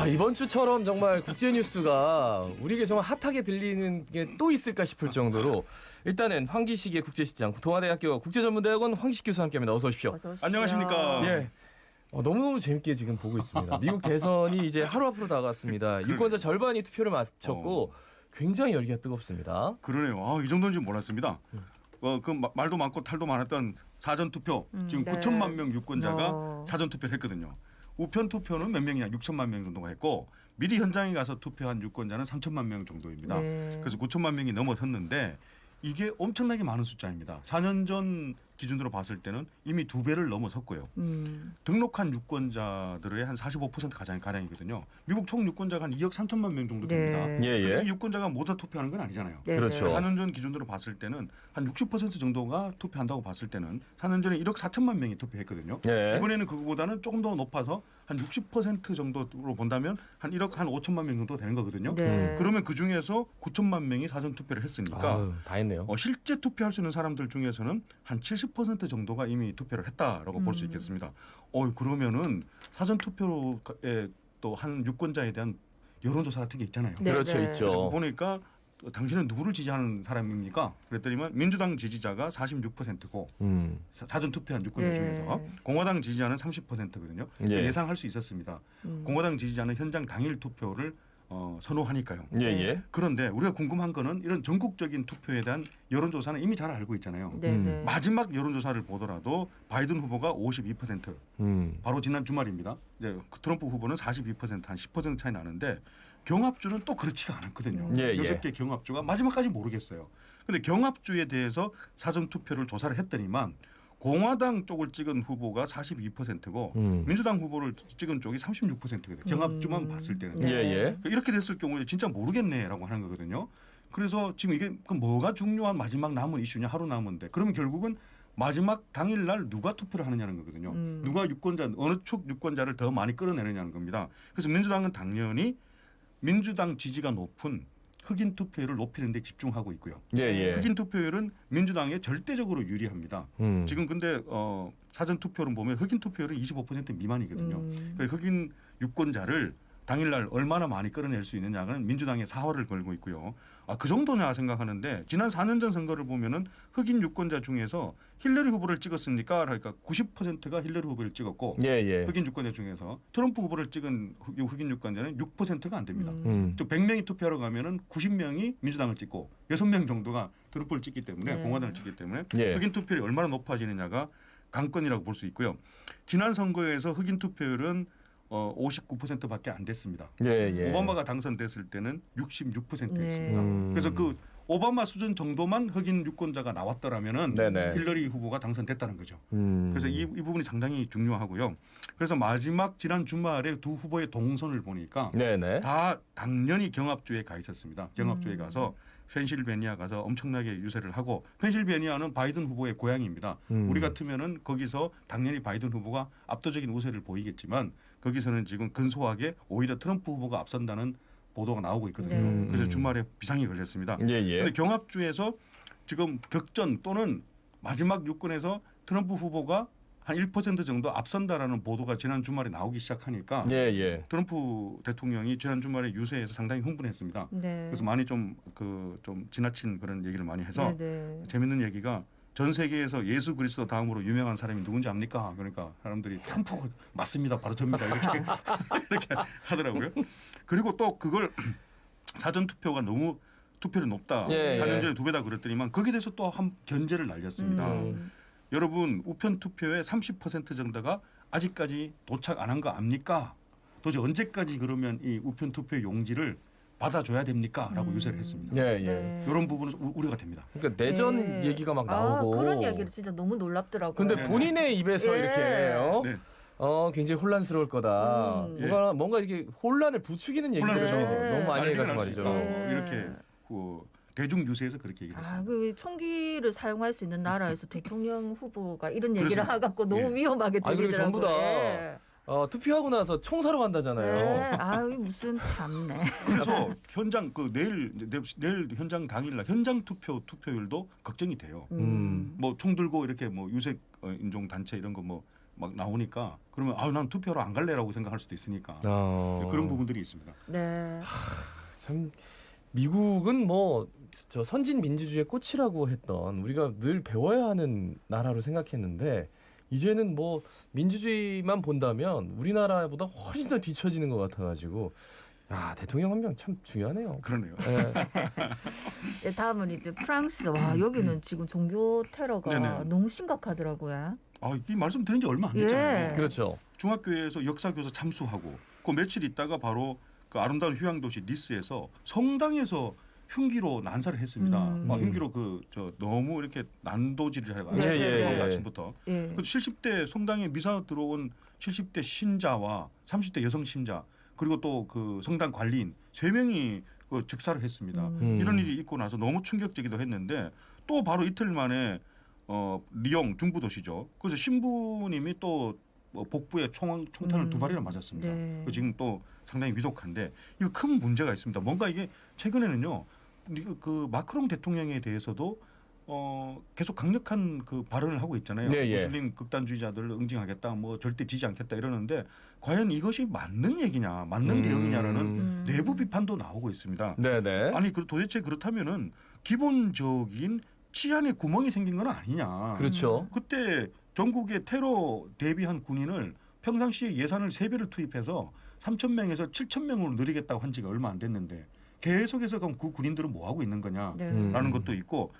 이번 주처럼 정말 국제 뉴스가 우리에게 정말 핫하게 들리는 게 또 있을까 싶을 정도로 일단은 황기식의 국제시장 동아대학교 국제전문대학원 황기식 교수와 함께합니다. 어서 오십시오. 어서 오십시오. 안녕하십니까. 예. 너무너무 재밌게 지금 보고 있습니다. 미국 대선이 이제 하루 앞으로 다가왔습니다. 유권자 절반이 투표를 마쳤고 굉장히 열기가 뜨겁습니다. 그러네요. 이 정도인지 몰랐습니다. 말도 많고 탈도 많았던 사전 투표 지금 네. 9천만 명 유권자가 사전 투표를 했거든요. 우편 투표는 몇 명이냐 6천만 명 정도가 했고 미리 현장에 가서 투표한 유권자는 3천만 명 정도입니다. 네. 그래서 9천만 명이 넘어섰는데 이게 엄청나게 많은 숫자입니다. 4년 전 기준으로 봤을 때는 이미 2배를 넘어섰고요. 등록한 유권자들의 한 45% 가량이거든요. 미국 총 유권자가 한 2억 3천만 명 정도 됩니다. 네. 예. 이 유권자가 모두 투표하는 건 아니잖아요. 네. 그렇죠. 4년 전 기준으로 봤을 때는 한 60% 정도가 투표한다고 봤을 때는 4년 전에 1억 4천만 명이 투표했거든요. 예. 이번에는 그거보다는 조금 더 높아서 한 60% 정도로 본다면 한 1억 한 5천만 명 정도 되는 거거든요. 네. 그러면 그 중에서 9천만 명이 사전 투표를 했으니까 다 했네요. 실제 투표할 수 있는 사람들 중에서는 한 70% 정도가 이미 투표를 했다라고 볼 수 있겠습니다. 그러면은 사전 투표에 또 한 유권자에 대한 여론조사 같은 게 있잖아요. 네. 그렇죠, 네. 있죠. 그래서 보니까 당신은 누구를 지지하는 사람입니까? 그랬더니만 민주당 지지자가 46%고 사전 투표한 유권자 네. 중에서 공화당 지지자는 30%거든요. 예. 예상할 수 있었습니다. 공화당 지지자는 현장 당일 투표를 선호하니까요. 예. 그런데 우리가 궁금한 거는 이런 전국적인 투표에 대한 여론조사는 이미 잘 알고 있잖아요. 네. 마지막 여론조사를 보더라도 바이든 후보가 52%, 바로 지난 주말입니다. 이제 트럼프 후보는 42%, 한 10% 차이 나는데 경합주는 또 그렇지가 않았거든요. 예. 6개 경합주가 마지막까지 모르겠어요. 그런데 경합주에 대해서 사전 투표를 조사를 했더니만 공화당 쪽을 찍은 후보가 42%고 민주당 후보를 찍은 쪽이 36%거든요. 경합주만 봤을 때는. 네. 예. 이렇게 됐을 경우에 진짜 모르겠네라고 하는 거거든요. 그래서 지금 이게 그럼 뭐가 중요한 마지막 남은 이슈냐 하루 남은데 그러면 결국은 마지막 당일날 누가 투표를 하느냐는 거거든요. 누가 유권자 어느 쪽 유권자를 더 많이 끌어내느냐는 겁니다. 그래서 민주당은 당연히 민주당 지지가 높은 흑인 투표율을 높이는 데 집중하고 있고요. 예. 흑인 투표율은 민주당에 절대적으로 유리합니다. 지금 근데 사전 투표를 보면 흑인 투표율은 25% 미만이거든요. 그러니까 흑인 유권자를 당일날 얼마나 많이 끌어낼 수 있느냐는 민주당의 사활을 걸고 있고요. 그 정도냐 생각하는데 지난 4년 전 선거를 보면은 흑인 유권자 중에서 힐러리 후보를 찍었습니까? 그러니까 90%가 힐러리 후보를 찍었고 예. 흑인 유권자 중에서 트럼프 후보를 찍은 흑인 유권자는 6%가 안 됩니다. 즉 100명이 투표하러 가면은 90명이 민주당을 찍고 6명 정도가 트럼프를 찍기 때문에 공화당을 찍기 때문에 흑인 투표율이 얼마나 높아지느냐가 관건이라고 볼 수 있고요. 지난 선거에서 흑인 투표율은 59%밖에 안 됐습니다. 예. 오바마가 당선됐을 때는 66%였습니다. 그래서 그 오바마 수준 정도만 흑인 유권자가 나왔더라면은 네네. 힐러리 후보가 당선됐다는 거죠. 그래서 이 부분이 상당히 중요하고요. 그래서 마지막 지난 주말에 두 후보의 동선을 보니까 네네. 다 당연히 경합주에 가 있었습니다. 경합주에 가서 펜실베니아 가서 엄청나게 유세를 하고 펜실베니아는 바이든 후보의 고향입니다. 우리 같으면은 거기서 당연히 바이든 후보가 압도적인 우세를 보이겠지만 거기서는 지금 근소하게 오히려 트럼프 후보가 앞선다는 보도가 나오고 있거든요. 그래서 주말에 비상이 걸렸습니다. 그런데 경합주에서 지금 격전 또는 마지막 유권에서 트럼프 후보가 한 1% 정도 앞선다라는 보도가 지난 주말에 나오기 시작하니까 트럼프 대통령이 지난 주말에 유세에서 상당히 흥분했습니다. 그래서 많이 좀 지나친 그런 얘기를 많이 해서 재밌는 얘기가 전 세계에서 예수 그리스도 다음으로 유명한 사람이 누군지 압니까? 그러니까 사람들이 트럼프 맞습니다. 바로 접니다. 이렇게 하더라고요. 그리고 또 그걸 사전 투표가 너무 투표율이 높다. 4년 전에 2배다 그랬더니만 거기에 대해서 또 한 견제를 날렸습니다. 여러분 우편 투표의 30% 정도가 아직까지 도착 안 한 거 압니까? 도대체 언제까지 그러면 이 우편 투표 용지를 받아줘야 됩니까? 라고 유세를 했습니다. 이런 부분은 우려가 됩니다. 그러니까 내전 얘기가 막 나오고 그런 이야기를 진짜 너무 놀랍더라고요. 근데 본인의 입에서 이렇게 굉장히 혼란스러울 거다. 뭔가 이게 혼란을 부추기는 얘기를 너무 많이 해가지고 말이죠. 이렇게 대중 유세에서 그렇게 얘기를 했습니다. 그 총기를 사용할 수 있는 나라에서 대통령 후보가 이런 얘기를 하갖고 너무 위험하게 들리더라고요. 그리고 전부 다 투표하고 나서 총 사러 간다잖아요. 무슨 참네. 그래서 현장 내일 현장 당일날 현장 투표율도 걱정이 돼요. 뭐 총 들고 이렇게 뭐 유색 인종 단체 이런 거 뭐 막 나오니까 그러면 난 투표로 안 갈래라고 생각할 수도 있으니까 그런 부분들이 있습니다. 네. 참 미국은 뭐 저 선진 민주주의의 꽃이라고 했던 우리가 늘 배워야 하는 나라로 생각했는데 이제는 뭐 민주주의만 본다면 우리나라보다 훨씬 더 뒤처지는 것 같아가지고 대통령 한 명 참 중요하네요. 그러네요. 네. 네, 다음은 이제 프랑스. 와, 여기는 지금 종교 테러가 네네. 너무 심각하더라고요. 이 말씀 드린 지 얼마 안 됐잖아요. 예. 그렇죠. 중학교에서 역사교사 참수하고 그 며칠 있다가 바로 그 아름다운 휴양 도시 니스에서 성당에서 흉기로 난사를 했습니다. 흉기로 너무 이렇게 난도질을 해가지고 네, 네, 네. 아침부터. 예. 그 70대 성당에 미사 들어온 70대 신자와 30대 여성 신자 그리고 또 그 성당 관리인 3명이 그 즉사를 했습니다. 이런 일이 있고 나서 너무 충격적이기도 했는데 또 바로 이틀 만에 리옹 중부 도시죠. 그래서 신부님이 또 복부에 총탄을 2발이나 맞았습니다. 네. 지금 또 상당히 위독한데 이거 큰 문제가 있습니다. 뭔가 이게 최근에는요. 그 마크롱 대통령에 대해서도 계속 강력한 그 발언을 하고 있잖아요. 네, 예. 무슬림 극단주의자들을 응징하겠다, 뭐 절대 지지 않겠다 이러는데 과연 이것이 맞는 얘기냐, 맞는 대응이냐라는 내부 비판도 나오고 있습니다. 네네. 아니 도대체 그렇다면은 기본적인 치안에 구멍이 생긴 건 아니냐. 그렇죠. 그때 전국의 테러 대비한 군인을 평상시에 예산을 3배를 투입해서 3,000명에서 7,000명으로 늘리겠다고 한 지가 얼마 안 됐는데 계속해서 그럼 그 군인들은 뭐 하고 있는 거냐라는 것도 있고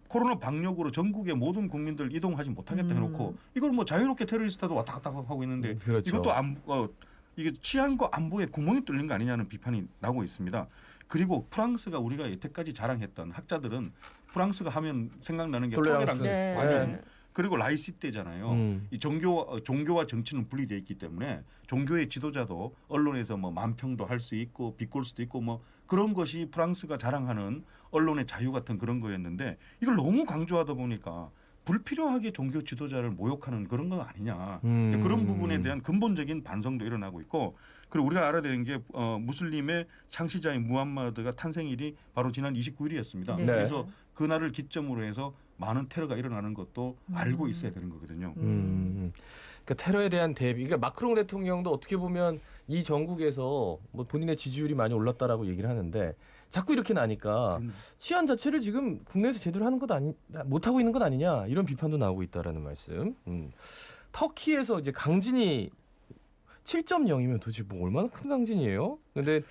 코로나 방역으로 전국의 모든 국민들 이동하지 못하겠다 해놓고 이걸 뭐 자유롭게 테러리스트도 왔다 갔다 하고 있는데 그렇죠. 이것도 이게 치안과 안보에 구멍이 뚫린 거 아니냐는 비판이 나오고 있습니다. 그리고 프랑스가 우리가 여태까지 자랑했던 학자들은 프랑스가 하면 생각나는 게 톨레랑스. 톨레랑스, 관용 그리고 라이시대잖아요. 이 종교와 정치는 분리되어 있기 때문에 종교의 지도자도 언론에서 뭐 만평도 할 수 있고 비꼴 수도 있고 뭐 그런 것이 프랑스가 자랑하는 언론의 자유 같은 그런 거였는데 이걸 너무 강조하다 보니까 불필요하게 종교 지도자를 모욕하는 그런 건 아니냐. 그런 부분에 대한 근본적인 반성도 일어나고 있고 그리고 우리가 알아야 되는 게 무슬림의 창시자인 무함마드가 탄생일이 바로 지난 29일이었습니다. 네. 그래서 그날을 기점으로 해서 많은 테러가 일어나는 것도 알고 있어야 되는 거거든요. 그러니까 테러에 대한 대비. 그러니까 마크롱 대통령도 어떻게 보면 이 전국에서 뭐 본인의 지지율이 많이 올랐다라고 얘기를 하는데 자꾸 이렇게 나니까 치안 자체를 지금 국내에서 제대로 하는 것 못 하고 있는 것 아니냐 이런 비판도 나오고 있다라는 말씀. 터키에서 이제 강진이 7.0이면 도대체 뭐 얼마나 큰 강진이에요? 근데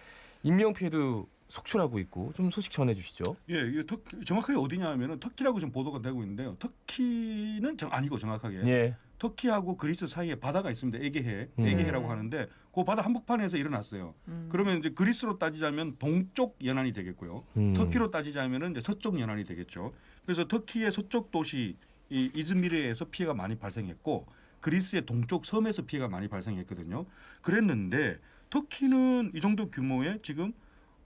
인명 피해도 속출하고 있고 좀 소식 전해주시죠. 예, 이게 정확하게 어디냐면은 터키라고 지금 보도가 되고 있는데요. 터키는 아니고 정확하게 예. 터키하고 그리스 사이에 바다가 있습니다. 에게해라고 하는데 그 바다 한복판에서 일어났어요. 그러면 이제 그리스로 따지자면 동쪽 연안이 되겠고요. 터키로 따지자면은 이제 서쪽 연안이 되겠죠. 그래서 터키의 서쪽 도시 이 이즈미르에서 피해가 많이 발생했고 그리스의 동쪽 섬에서 피해가 많이 발생했거든요. 그랬는데 터키는 이 정도 규모의 지금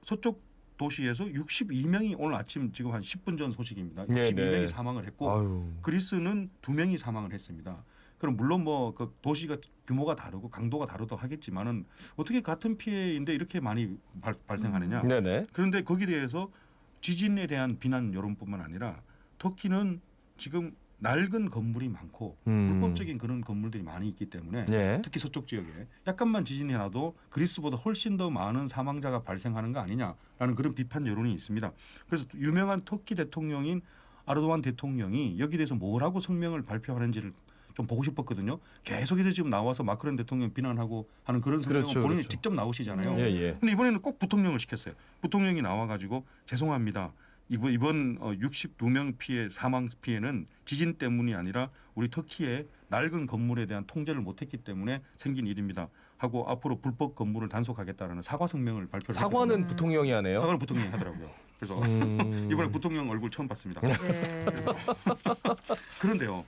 서쪽 도시에서 62명이 오늘 아침 지금 한 10분 전 소식입니다. 62명이 사망을 했고 그리스는 2명이 사망을 했습니다. 그럼 물론 뭐 그 도시가 규모가 다르고 강도가 다르다 하겠지만은 어떻게 같은 피해인데 이렇게 많이 발생하느냐. 네네. 그런데 거기에 대해서 지진에 대한 비난 여론뿐만 아니라 터키는 지금 낡은 건물이 많고 불법적인 그런 건물들이 많이 있기 때문에 예. 특히 서쪽 지역에 약간만 지진이 나도 그리스보다 훨씬 더 많은 사망자가 발생하는 거 아니냐라는 그런 비판 여론이 있습니다. 그래서 유명한 터키 대통령인 아르도안 대통령이 여기에 대해서 뭐라고 성명을 발표하는지를 좀 보고 싶었거든요. 계속해서 지금 나와서 마크롱 대통령 비난하고 하는 그런 성명을 그렇죠, 본인이 그렇죠. 직접 나오시잖아요. 예. 근데 이번에는 꼭 부통령을 시켰어요. 부통령이 나와가지고 죄송합니다. 이번 62명 피해 사망 피해는 지진 때문이 아니라 우리 터키의 낡은 건물에 대한 통제를 못했기 때문에 생긴 일입니다. 하고 앞으로 불법 건물을 단속하겠다라는 사과 성명을 발표를 사과는 했거든요. 부통령이 하네요. 사과를 부통령이 하더라고요. 그래서 이번에 부통령 얼굴 처음 봤습니다. 네. 그런데요.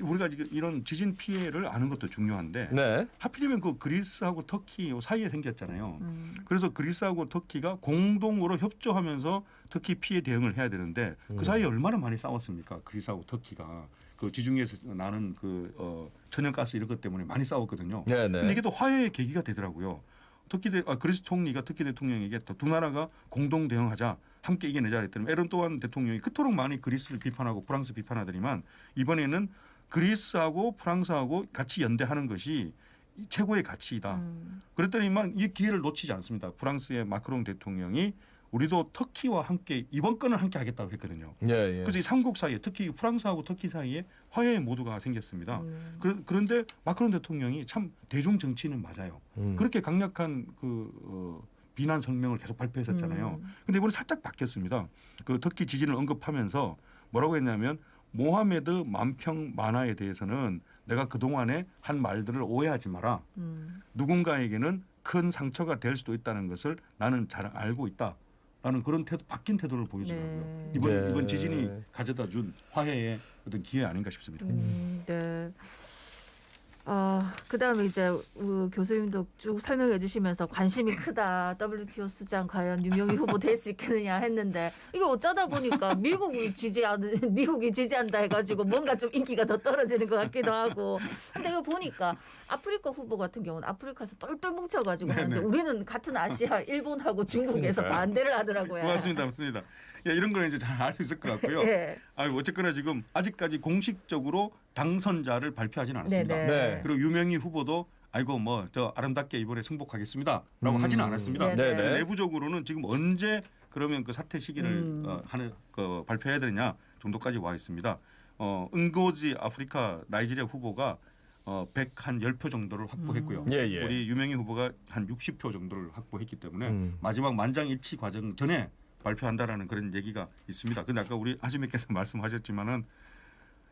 우리가 이런 지진 피해를 아는 것도 중요한데 네. 하필이면 그 그리스하고 터키 사이에 생겼잖아요. 그래서 그리스하고 터키가 공동으로 협조하면서 터키 피해 대응을 해야 되는데 그 사이에 얼마나 많이 싸웠습니까? 그리스하고 터키가 그 지중해에서 나는 그 천연가스 이런 것 때문에 많이 싸웠거든요. 네네. 근데 이게 또 화해의 계기가 되더라고요. 그리스 총리가 터키 대통령에게 두 나라가 공동 대응하자 함께 이겨내자 했더니 에르도안 대통령이 그토록 많이 그리스를 비판하고 프랑스 비판하더니만 이번에는 그리스하고 프랑스하고 같이 연대하는 것이 최고의 가치이다. 그랬더니만 이 기회를 놓치지 않습니다. 프랑스의 마크롱 대통령이 우리도 터키와 함께 이번 건은 함께 하겠다고 했거든요. 예, 예. 그래서 이 삼국 사이에 특히 프랑스하고 터키 사이에 화해의 모두가 생겼습니다. 그런데 마크롱 대통령이 참 대중 정치인은 맞아요. 그렇게 강력한 비난 성명을 계속 발표했었잖아요. 근데 이번에 살짝 바뀌었습니다. 그 터키 지진을 언급하면서 뭐라고 했냐면 모하메드 만평 만화에 대해서는 내가 그동안에 한 말들을 오해하지 마라. 누군가에게는 큰 상처가 될 수도 있다는 것을 나는 잘 알고 있다. 라는 그런 바뀐 태도를 보여주더라고요. 네. 이번 지진이 가져다 준 화해의 어떤 기회 아닌가 싶습니다. 네. 그다음에 이제 교수님도 쭉 설명해 주시면서 관심이 크다. WTO 수장 과연 유명희 후보 될 수 있겠느냐 했는데 이게 어쩌다 보니까 미국이 지지한다 해가지고 뭔가 좀 인기가 더 떨어지는 것 같기도 하고. 근데 이거 보니까 아프리카 후보 같은 경우는 아프리카에서 똘똘 뭉쳐가지고 하는데 우리는 같은 아시아 일본하고 중국에서 반대를 하더라고요. 맞습니다. 예, 이런 거는 이제 잘 알 수 있을 것 같고요. 예. 어쨌거나 지금 아직까지 공식적으로 당선자를 발표하지는 않았습니다. 네. 그리고 유명희 후보도 아이고 뭐 저 아름답게 이번에 승복하겠습니다라고 하지는 않았습니다. 네네. 내부적으로는 지금 언제 그러면 그 사퇴 시기를 발표해야 되느냐 정도까지 와 있습니다. 응고지 아프리카 나이지리아 후보가 110표 정도를 확보했고요. 예. 우리 유명희 후보가 한 60표 정도를 확보했기 때문에 마지막 만장일치 과정 전에 발표한다라는 그런 얘기가 있습니다. 근데 아까 우리 하시미께서 말씀하셨지만은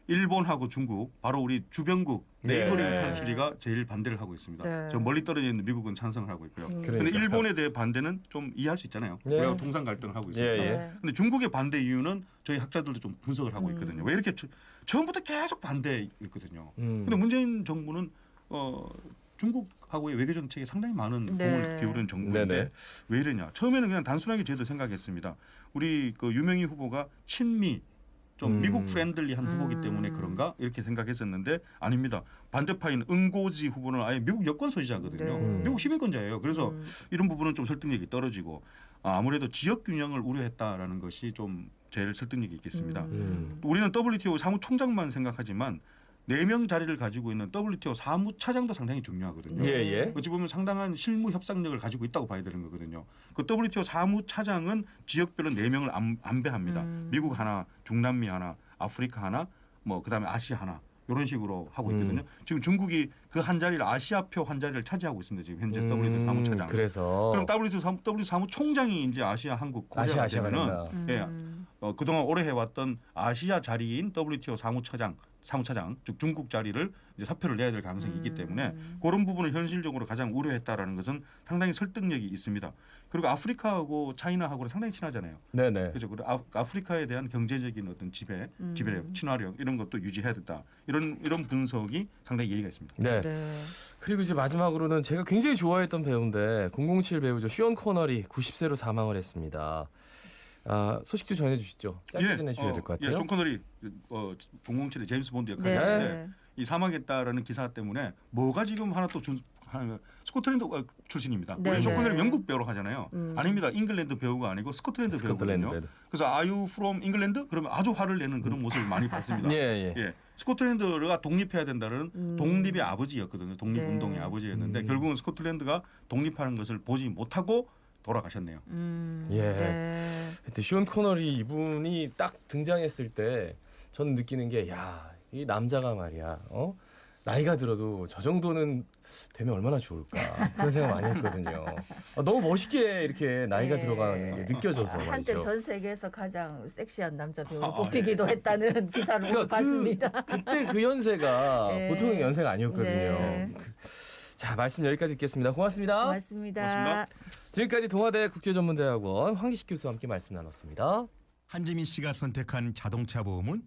일본하고 중국 바로 우리 주변국 네이버링 컨트리가 제일 반대를 하고 있습니다. 네. 저 멀리 떨어져 있는 미국은 찬성을 하고 있고요. 그런데 그러니까. 일본에 대해 반대는 좀 이해할 수 있잖아요. 네. 왜냐하면 동상 갈등을 하고 있으니까. 예. 근데 중국의 반대 이유는 저희 학자들도 좀 분석을 하고 있거든요. 왜 이렇게 처음부터 계속 반대했거든요. 근데 문재인 정부는 중국하고의 외교 정책에 상당히 많은 공을 기울이는 정부인데 네네. 왜 이러냐? 처음에는 그냥 단순하게 저희도 생각했습니다. 우리 그 유명희 후보가 친미 좀 미국 프렌들리한 후보기 때문에 그런가 이렇게 생각했었는데 아닙니다. 반대파인 응고지 후보는 아예 미국 여권 소지자거든요. 네. 미국 시민권자예요. 그래서 이런 부분은 좀 설득력이 떨어지고 아무래도 지역 균형을 우려했다라는 것이 좀 제일 설득력이 있겠습니다. 우리는 WTO 사무총장만 생각하지만 4명 자리를 가지고 있는 WTO 사무차장도 상당히 중요하거든요. 예. 어찌 보면 상당한 실무 협상력을 가지고 있다고 봐야 되는 거거든요. 그 WTO 사무차장은 지역별로 4명을 안배합니다. 미국 하나, 중남미 하나, 아프리카 하나, 뭐 그다음에 아시아 하나 이런 식으로 하고 있거든요. 지금 중국이 그 한 자리를 아시아표 한 자리를 차지하고 있습니다. 지금 현재 WTO 사무차장. 그래서 그럼 WTO 사무총장이 이제 아시아, 한국, 코리아가 되면은 그동안 오래 해왔던 아시아 자리인 WTO 사무차장 즉 중국 자리를 이제 사표를 내야 될 가능성이 있기 때문에 그런 부분을 현실적으로 가장 우려했다라는 것은 상당히 설득력이 있습니다. 그리고 아프리카하고 차이나하고는 상당히 친하잖아요. 네네. 그렇죠. 그리고 아프리카에 대한 경제적인 어떤 지배력, 친화력 이런 것도 유지해야 된다. 이런 분석이 상당히 예의가 있습니다. 네. 네. 그리고 이제 마지막으로는 제가 굉장히 좋아했던 배우인데 007 배우죠. 시온 코너리 90세로 사망을 했습니다. 소식 좀 전해주시죠. 짧게 전해주셔야 될 것 같아요. 션 코너리 007의 제임스 본드 역할인데 이 사망했다라는 기사 때문에 뭐가 지금 하나 또 스코틀랜드 출신입니다. 네, 우리 션 네. 코너리 영국 배우로 하잖아요. 아닙니다. 잉글랜드 배우가 아니고 스코틀랜드 배우거든요. 그래서 Are you from England? 그러면 아주 화를 내는 그런 모습을 많이 봤습니다. 예. 스코틀랜드가 독립해야 된다는 독립의 아버지였거든요. 독립운동의 아버지였는데 결국은 스코틀랜드가 독립하는 것을 보지 못하고 돌아가셨네요. 그때 시온 코너리 이분이 딱 등장했을 때 저는 느끼는 게 이 남자가 말이야. 나이가 들어도 저 정도는 되면 얼마나 좋을까 그런 생각 많이 했거든요. 너무 멋있게 이렇게 나이가 들어가는 게 느껴져서 말이죠. 한때 전 세계에서 가장 섹시한 남자 배우로 뽑히기도 했다는 기사를 그러니까 봤습니다. 그때 그 연세가 보통 연세가 아니었거든요. 네. 자, 말씀 여기까지 듣겠습니다. 고맙습니다. 고맙습니다. 지금까지 동아대 국제전문대학원 황기식 교수와 함께 말씀 나눴습니다. 한지민 씨가 선택한 자동차 보험은